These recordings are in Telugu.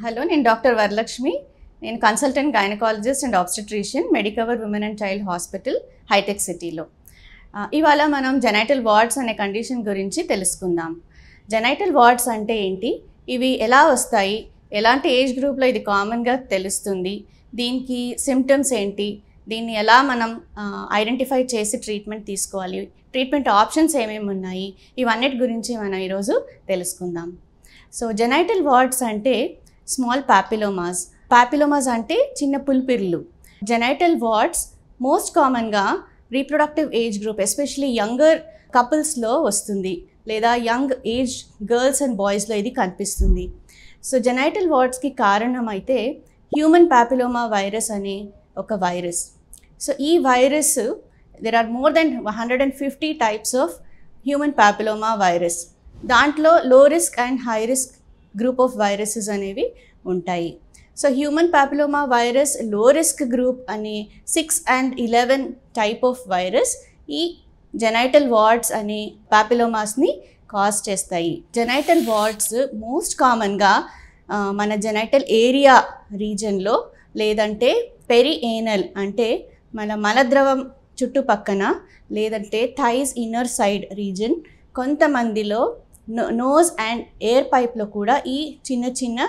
హలో, నేను డాక్టర్ వరలక్ష్మి. నేను consultant gynaecologist and obstetrician, Medicover women and child hospital, hitech సిటీలో. ఇవాళ మనం జెనైటల్ వార్డ్స్ అనే కండిషన్ గురించి తెలుసుకుందాం. జెనైటల్ వార్డ్స్ అంటే ఏంటి, ఇవి ఎలా వస్తాయి, ఎలాంటి ఏజ్ గ్రూప్లో ఇది కామన్గా తెలుస్తుంది, దీనికి సిమ్టమ్స్ ఏంటి, దీన్ని ఎలా మనం ఐడెంటిఫై చేసి ట్రీట్మెంట్ తీసుకోవాలి, ట్రీట్మెంట్ ఆప్షన్స్ ఏమేమి ఉన్నాయి, ఇవన్నిటి గురించి మనం ఈరోజు తెలుసుకుందాం. సో జెనైటల్ వార్డ్స్ అంటే స్మాల్ పాపిలోమాస్. పాపిలోమాస్ అంటే చిన్న పుల్పిర్లు. జెనైటల్ వార్డ్స్ మోస్ట్ కామన్గా reproductive age group, especially younger కపుల్స్లో వస్తుంది, లేదా యంగ్ ఏజ్ గర్ల్స్ అండ్ బాయ్స్లో ఇది కనిపిస్తుంది. సో జెనైటల్ వార్డ్స్కి కారణం అయితే హ్యూమన్ పాపిలోమా వైరస్ అనే ఒక వైరస్. సో ఈ virus, there are more than 150 types of human papilloma virus. దాంట్లో low risk and high risk group of viruses అనేవి ఉంటాయి. So human papilloma virus low risk group అనే 6 and 11 టైప్ ఆఫ్ వైరస్ ఈ జెనైటల్ వార్డ్స్ అనే పాపిలోమాస్ని కాజ్ చేస్తాయి. జెనైటల్ వార్డ్స్ మోస్ట్ కామన్గా మన జెనైటల్ ఏరియా రీజన్లో, లేదంటే పెరిఏనల్ అంటే మన మలద్రవం చుట్టుపక్కన, లేదంటే థైస్ ఇన్నర్ సైడ్ రీజన్, కొంతమందిలో నోజ్ అండ్ ఎయిర్ పైప్లో కూడా ఈ చిన్న చిన్న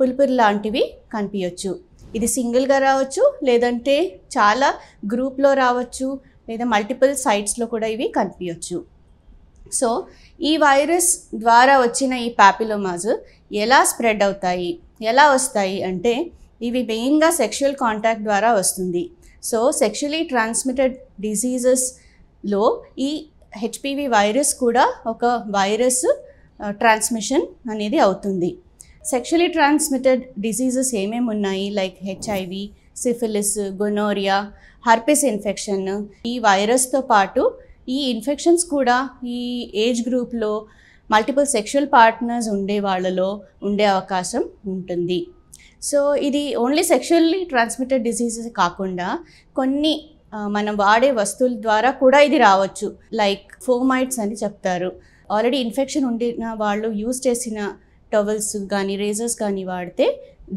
పుల్పిర్ లాంటివి కనిపించవచ్చు. ఇది సింగిల్గా రావచ్చు, లేదంటే చాలా గ్రూప్లో రావచ్చు, లేదా మల్టిపుల్ సైట్స్లో కూడా ఇవి కనిపించవచ్చు. సో ఈ వైరస్ ద్వారా వచ్చిన ఈ పాపిలోమాస్ ఎలా స్ప్రెడ్ అవుతాయి, ఎలా వస్తాయి అంటే ఇవి మెయిన్గా సెక్షువల్ కాంటాక్ట్ ద్వారా వస్తుంది. సో సెక్షువలీ ట్రాన్స్మిటెడ్ డిసీజెస్లో ఈ హెచ్పివి వైరస్ కూడా ఒక వైరస్ ట్రాన్స్మిషన్ అనేది అవుతుంది. సెక్షువలీ ట్రాన్స్మిటెడ్ డిసీజెస్ ఏమేమి ఉన్నాయి, like HIV, syphilis, gonorrhoea, హర్పిస్ infection. ఈ వైరస్తో పాటు ఈ ఇన్ఫెక్షన్స్ కూడా ఈ ఏజ్ గ్రూప్లో మల్టిపుల్ సెక్షువల్ పార్ట్నర్స్ ఉండే వాళ్ళలో ఉండే అవకాశం ఉంటుంది. సో ఇది ఓన్లీ సెక్షువల్లీ ట్రాన్స్మిటెడ్ డిసీజెస్ కాకుండా కొన్ని మనం వాడే వస్తువుల ద్వారా కూడా ఇది రావచ్చు. లైక్ ఫోమైట్స్ అని చెప్తారు. ఆల్రెడీ ఇన్ఫెక్షన్ ఉండిన వాళ్ళు యూజ్ చేసిన టవల్స్ కానీ రేజర్స్ కానీ వాడితే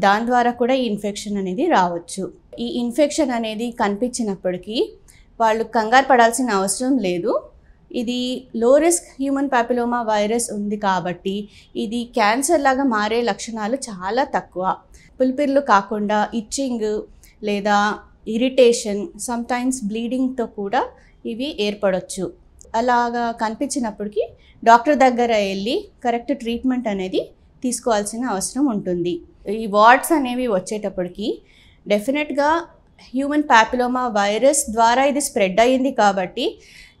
దాని ద్వారా కూడా ఈ ఇన్ఫెక్షన్ అనేది రావచ్చు. ఈ ఇన్ఫెక్షన్ అనేది కనిపించినప్పటికీ వాళ్ళు కంగారు పడాల్సిన అవసరం లేదు. ఇది లో రిస్క్ హ్యూమన్ పాపిలోమా వైరస్ ఉంది కాబట్టి ఇది క్యాన్సర్ లాగా మారే లక్షణాలు చాలా తక్కువ. పుల్పిర్లు కాకుండా ఇచ్చింగ్ లేదా ఇరిటేషన్, సమ్టైమ్స్ బ్లీడింగ్తో కూడా ఇవి ఏర్పడవచ్చు. అలాగా కనిపించినప్పటికీ డాక్టర్ దగ్గర వెళ్ళి కరెక్ట్ ట్రీట్మెంట్ అనేది తీసుకోవాల్సిన అవసరం ఉంటుంది. ఈ వార్డ్స్ అనేవి వచ్చేటప్పటికి డెఫినెట్గా హ్యూమన్ పాపిలోమా వైరస్ ద్వారా ఇది స్ప్రెడ్ అయ్యింది కాబట్టి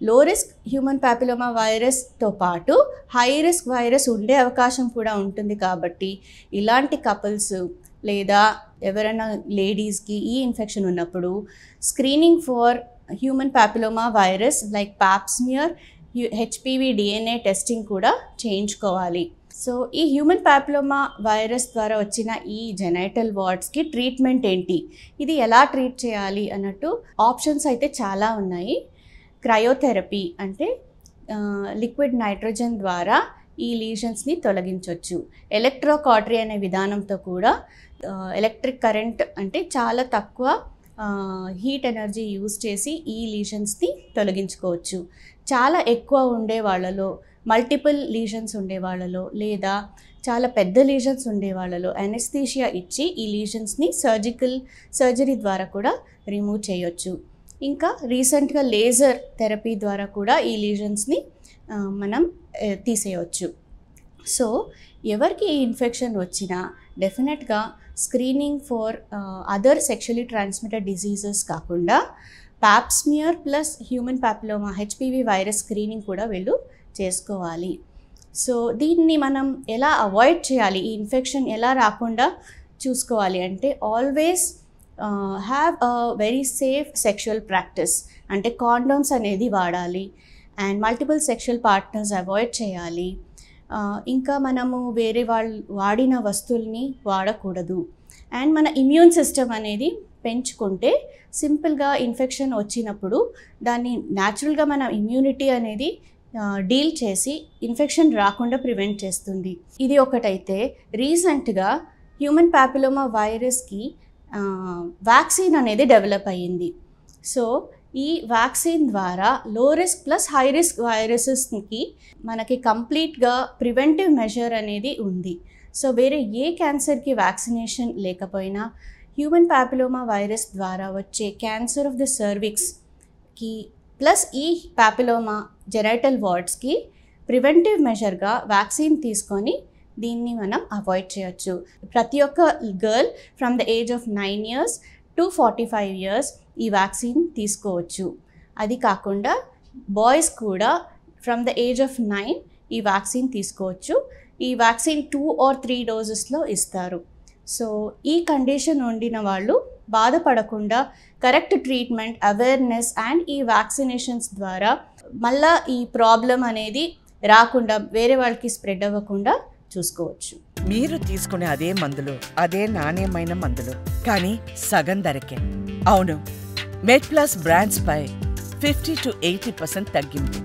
లో రిస్క్ హ్యూమన్ పాపిలోమా వైరస్తో పాటు హై రిస్క్ వైరస్ ఉండే అవకాశం కూడా ఉంటుంది. కాబట్టి ఇలాంటి కపుల్స్ లేదా ఎవరైనా లేడీస్కి ఈ ఇన్ఫెక్షన్ ఉన్నప్పుడు screening for human papilloma virus like Pap smear, HPV DNA testing కూడా చేయించుకోవాలి. సో ఈ హ్యూమన్ పాపిలోమా వైరస్ ద్వారా వచ్చిన ఈ జెనైటల్ వార్డ్స్కి ట్రీట్మెంట్ ఏంటి, ఇది ఎలా ట్రీట్ చేయాలి అన్నట్టు ఆప్షన్స్ అయితే చాలా ఉన్నాయి. క్రయోథెరపీ అంటే లిక్విడ్ నైట్రోజన్ ద్వారా ఈ లీజన్స్ని తొలగించవచ్చు. ఎలక్ట్రోకాటరీ అనే విధానంతో కూడా ఎలక్ట్రిక్ కరెంట్ అంటే చాలా తక్కువ హీట్ ఎనర్జీ యూజ్ చేసి ఈ లీజన్స్ని తొలగించుకోవచ్చు. చాలా ఎక్కువ ఉండే వాళ్ళలో, మల్టిపుల్ లీజన్స్ ఉండే వాళ్ళలో, లేదా చాలా పెద్ద లీజన్స్ ఉండే వాళ్ళలో అనెస్థీషియా ఇచ్చి ఈ లీజన్స్ని సర్జరీ ద్వారా కూడా రిమూవ్ చేయొచ్చు. ఇంకా రీసెంట్గా లేజర్ థెరపీ ద్వారా కూడా ఈ లీజన్స్ని మనం తీసేయవచ్చు. సో ఎవరికి ఈ ఇన్ఫెక్షన్ వచ్చినా డెఫినెట్గా screening for other sexually transmitted diseases కాకుండా pap smear plus human papilloma HPV virus screening కూడా వీళ్ళు చేసుకోవాలి. సో దీన్ని మనం ఎలా అవాయిడ్ చేయాలి, ఈ ఇన్ఫెక్షన్ ఎలా రాకుండా చూసుకోవాలి అంటే always have a very safe sexual practice. అంటే కాండోమ్స్ అనేది వాడాలి and multiple sexual partners avoid చేయాలి. ఇంకా మనము వేరే వాళ్ళు వాడిన వస్తువుల్ని వాడకూడదు. అండ్ మన ఇమ్యూన్ సిస్టమ్ అనేది పెంచుకుంటే సింపుల్గా ఇన్ఫెక్షన్ వచ్చినప్పుడు దాన్ని న్యాచురల్గా మన ఇమ్యూనిటీ అనేది డీల్ చేసి ఇన్ఫెక్షన్ రాకుండా ప్రివెంట్ చేస్తుంది. ఇది ఒకటైతే రీసెంట్గా హ్యూమన్ ప్యాపిలోమా వైరస్కి వ్యాక్సిన్ అనేది డెవలప్ అయ్యింది. సో ఈ వ్యాక్సిన్ ద్వారా లో రిస్క్ ప్లస్ హై రిస్క్ వైరసెస్కి మనకి కంప్లీట్గా ప్రివెంటివ్ మెజర్ అనేది ఉంది. సో వేరే ఏ క్యాన్సర్కి వ్యాక్సినేషన్ లేకపోయినా హ్యూమన్ ప్యాపిలోమా వైరస్ ద్వారా వచ్చే క్యాన్సర్ ఆఫ్ ద సర్విక్స్కి ప్లస్ ఈ ప్యాపిలోమా జెనైటల్ వార్డ్స్కి ప్రివెంటివ్ మెజర్గా వ్యాక్సిన్ తీసుకొని దీన్ని మనం అవాయిడ్ చేయొచ్చు. ప్రతి ఒక్క girl from the age of 9 years to 45 years ఈ వ్యాక్సిన్ తీసుకోవచ్చు. అది కాకుండా బాయ్స్ కూడా ఫ్రమ్ ద ఏజ్ ఆఫ్ 9 ఈ వ్యాక్సిన్ తీసుకోవచ్చు. ఈ వ్యాక్సిన్ 2 or 3 dosesలో ఇస్తారు. సో ఈ కండిషన్ ఉండిన వాళ్ళు బాధపడకుండా కరెక్ట్ ట్రీట్మెంట్, అవేర్నెస్ అండ్ ఈ వ్యాక్సినేషన్స్ ద్వారా మళ్ళీ ఈ ప్రాబ్లం అనేది రాకుండా వేరే వాళ్ళకి స్ప్రెడ్ అవ్వకుండా చూసుకోవచ్చు. మీరు తీసుకునే అదే మందులు, అదే నాణ్యమైన మందులు, కానీ సగం ధరకే. అవును, మెడ్ ప్లస్ బ్రాండ్స్ పై 50 to 80% తగ్గింపు.